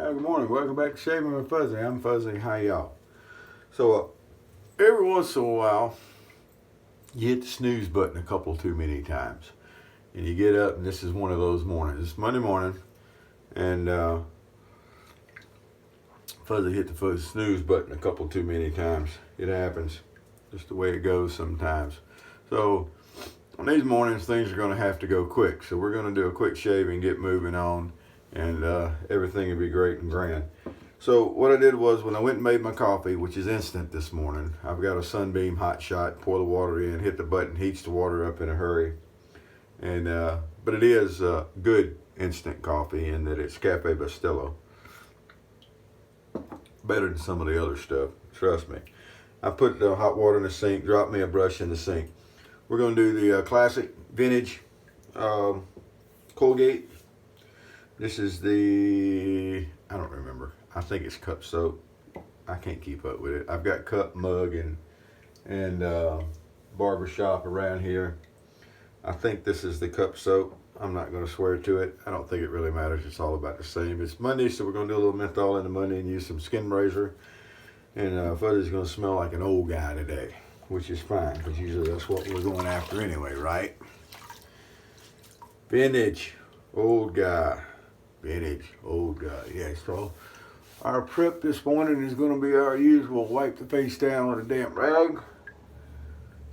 Good morning. Welcome back to Shaving with Fuzzy. I'm Fuzzy. How y'all? So, every once in a while, you hit the snooze button a couple too many times. And you get up, and this is one of those mornings. It's Monday morning, and Fuzzy hit the snooze button a couple too many times. It happens. Just the way it goes sometimes. So, on these mornings, things are going to have to go quick. So, we're going to do a quick shave and get moving on. And everything will be great and grand. So what I did was, when I went and made my coffee, which is instant this morning, I've got a Sunbeam hot shot, pour the water in, hit the button, heats the water up in a hurry. And but it is good instant coffee in that it's Cafe Bustelo. Better than some of the other stuff, trust me. I put the hot water in the sink, dropped me a brush in the sink. We're going to do the classic vintage Colgate. This is the, I don't remember. I think it's cup soap. I can't keep up with it. I've got cup, mug, and barber shop around here. I think this is the cup soap. I'm not going to swear to it. I don't think it really matters. It's all about the same. It's Monday, so we're going to do a little menthol in the Monday and use some skin razor. And Fuzzy's going to smell like an old guy today, which is fine, because usually that's what we're going after anyway, right? Vintage, old guy. Vintage, old guy. Yeah, so our prep this morning is going to be our usual wipe the face down with a damp rag.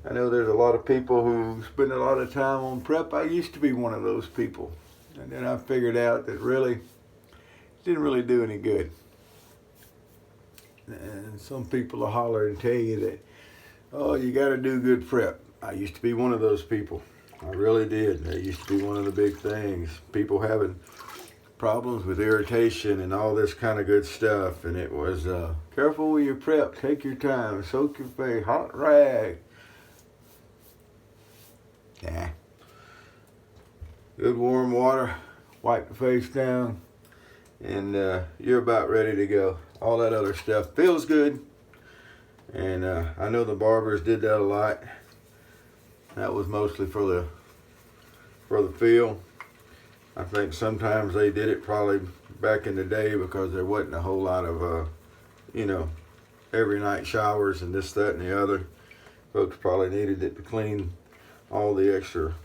I know there's a lot of people who spend a lot of time on prep. I used to be one of those people. And then I figured out that really didn't really do any good. And some people will holler and tell you that, oh, you got to do good prep. I used to be one of those people. I really did. That used to be one of the big things. People having problems with irritation and all this kind of good stuff, and it was careful with your prep, take your time, soak your face, hot rag. Yeah. Good warm water, wipe the face down, and you're about ready to go. All that other stuff feels good, and I know the barbers did that a lot. That was mostly for the feel. I think sometimes they did it probably back in the day because there wasn't a whole lot of, every night showers and this, that, and the other. Folks probably needed it to clean all the extra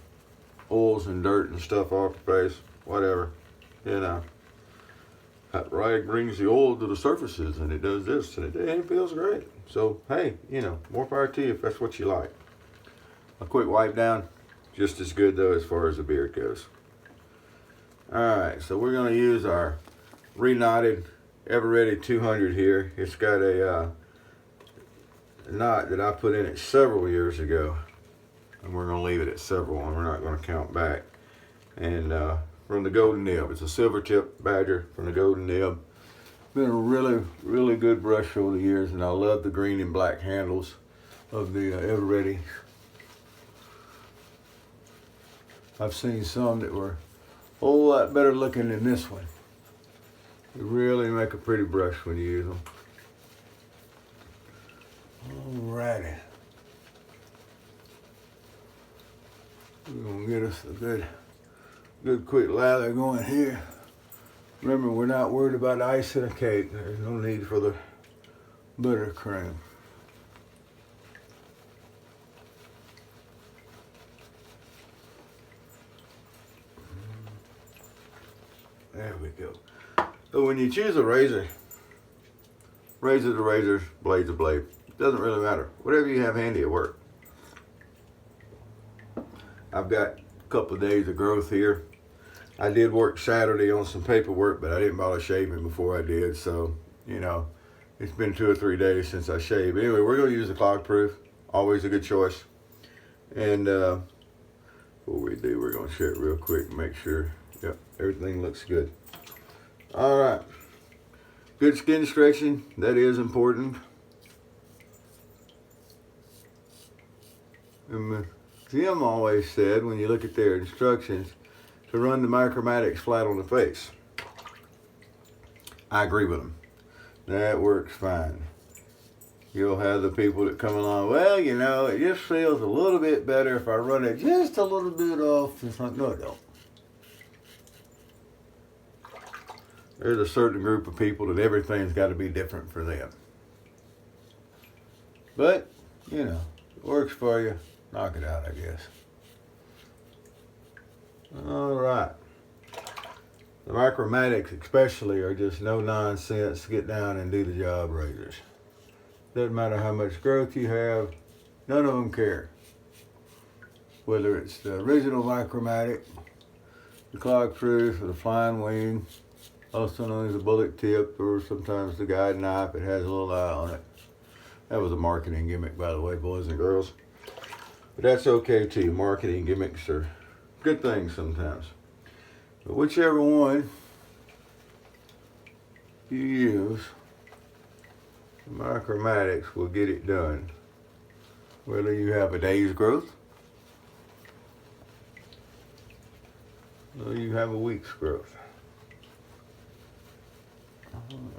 oils and dirt and stuff off the face, whatever. That rag brings the oil to the surfaces, and it does this, and it feels great. So, hey, more power to you if that's what you like. A quick wipe down, just as good though as far as the beard goes. Alright, so we're going to use our re-knotted Ever-Ready 200 here. It's got a knot that I put in it several years ago. And we're going to leave it at several, and we're not going to count back. And from the Golden Nib. It's a silver tip badger from the Golden Nib. Been a really, really good brush over the years, and I love the green and black handles of the Ever-Ready. I've seen some that were a whole lot better looking than this one. You really make a pretty brush when you use them. Alrighty. We're gonna get us a good quick lather going here. Remember, we're not worried about ice in a cake. There's no need for the buttercream. There we go. So when you choose a razor to razor, blade to blade, it doesn't really matter. Whatever you have handy at work. I've got a couple of days of growth here. I did work Saturday on some paperwork, but I didn't bother shaving before I did. So, it's been 2 or 3 days since I shaved. Anyway, we're going to use the Clog Pruf. Always a good choice. And before we do, we're going to share it real quick and make sure, yep, everything looks good. All right. Good skin stretching. That is important. And Jim always said, when you look at their instructions, to run the micromatics flat on the face. I agree with him. That works fine. You'll have the people that come along, well, it just feels a little bit better if I run it just a little bit off. It's like, no, it don't. there's a certain group of people that everything's got to be different for them. But, you know, it works for you. Knock it out, I guess. All right. The Micromatics especially are just no nonsense, get down and do the job razors. Doesn't matter how much growth you have, none of them care. Whether it's the original Micromatic, the Clog Pruf, or the Flying Wing, also known as the bullet tip, or sometimes the guide knife, it has a little eye on it. That was a marketing gimmick, by the way, boys and girls. But that's okay too. Marketing gimmicks are good things sometimes. But whichever one you use, the Micromatics will get it done. Whether you have a day's growth or you have a week's growth.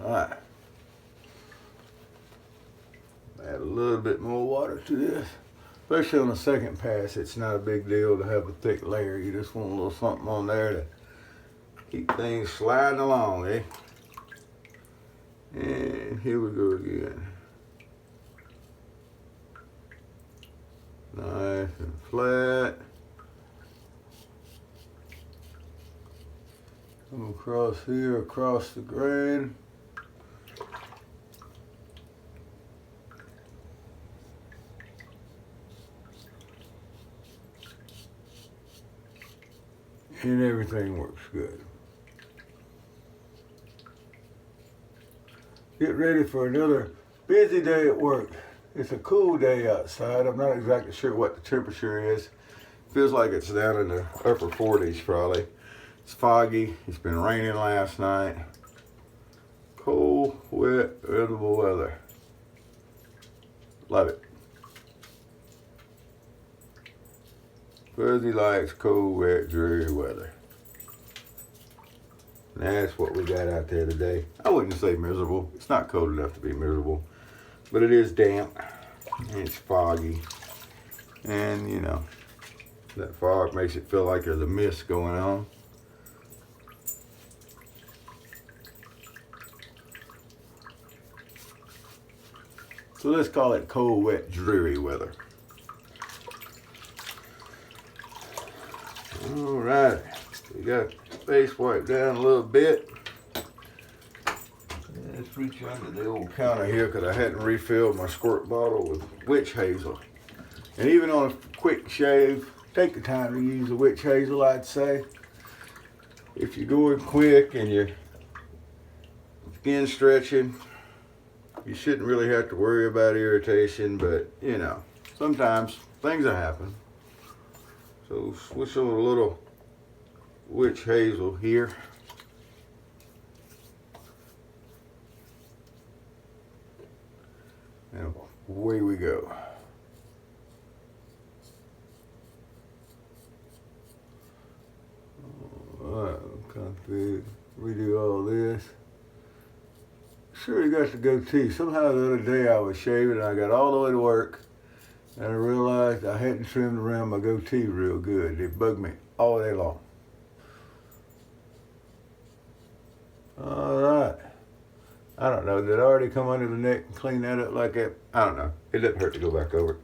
All right. Add a little bit more water to this. Especially on the second pass, it's not a big deal to have a thick layer. You just want a little something on there to keep things sliding along, eh? And here we go again. Nice and flat. Come across here, across the grain. And everything works good. Get ready for another busy day at work. It's a cool day outside. I'm not exactly sure what the temperature is. Feels like it's down in the upper 40s probably. It's foggy. It's been raining last night. Cold, wet, miserable weather. Love it. Fuzzy lights, cold, wet, dreary weather. And that's what we got out there today. I wouldn't say miserable. It's not cold enough to be miserable. But it is damp. And it's foggy. And, you know, that fog makes it feel like there's a mist going on. So let's call it cold, wet, dreary weather. All right, we got face wiped down a little bit. Let's reach under the old counter here because I hadn't refilled my squirt bottle with witch hazel. And even on a quick shave, take the time to use the witch hazel, I'd say. If you're going quick and you're skin stretching, you shouldn't really have to worry about irritation, but you know, sometimes things will happen. So switch on a little witch hazel here. And away we go. Alright, config, redo all this. Sure, you got the goatee. Somehow the other day I was shaving and I got all the way to work. And I realized I hadn't trimmed around my goatee real good. It bugged me all day long. All right. I don't know. Did I already come under the neck and clean that up like that? I don't know. It doesn't hurt to go back over it.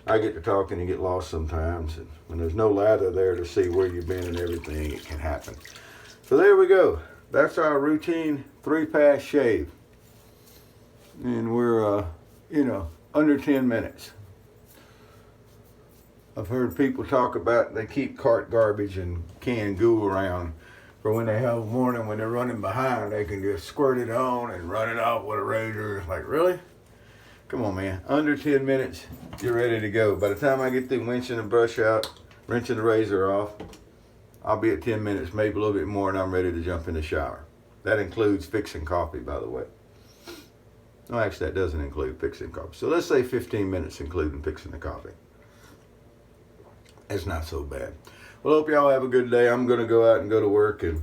I get to talking and get lost sometimes. And when there's no lather there to see where you've been and everything, it can happen. So there we go. That's our routine 3-pass shave. And we're, you know, under 10 minutes. I've heard people talk about they keep cart garbage and canned goo around for when they have a morning when they're running behind. They can just squirt it on and run it off with a razor. It's like, really? Come on, man. Under 10 minutes, you're ready to go. By the time I get through winching the brush out, wrenching the razor off, I'll be at 10 minutes, maybe a little bit more, and I'm ready to jump in the shower. That includes fixing coffee, by the way. No, actually, that doesn't include fixing coffee. So let's say 15 minutes including fixing the coffee. It's not so bad. Well, hope y'all have a good day. I'm going to go out and go to work, and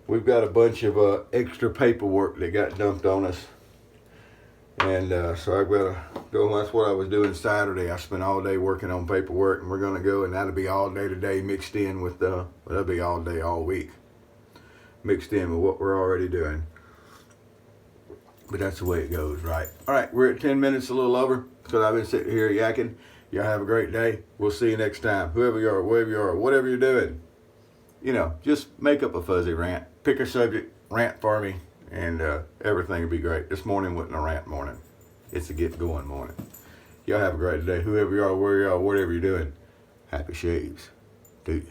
we've got a bunch of extra paperwork that got dumped on us. And so I've got to go. That's what I was doing Saturday. I spent all day working on paperwork, and we're going to go, and that'll be all day today mixed in with, that'll be all day, all week. mixed in with what we're already doing. But that's the way it goes, right? All right, we're at 10 minutes, a little over, because I've been sitting here yakking. Y'all have a great day. We'll see you next time. Whoever you are, wherever you are, whatever you're doing, you know, just make up a fuzzy rant. Pick a subject, rant for me, and everything will be great. This morning wasn't a rant morning. It's a get going morning. Y'all have a great day. Whoever you are, where you are, whatever you're doing, happy shaves to you.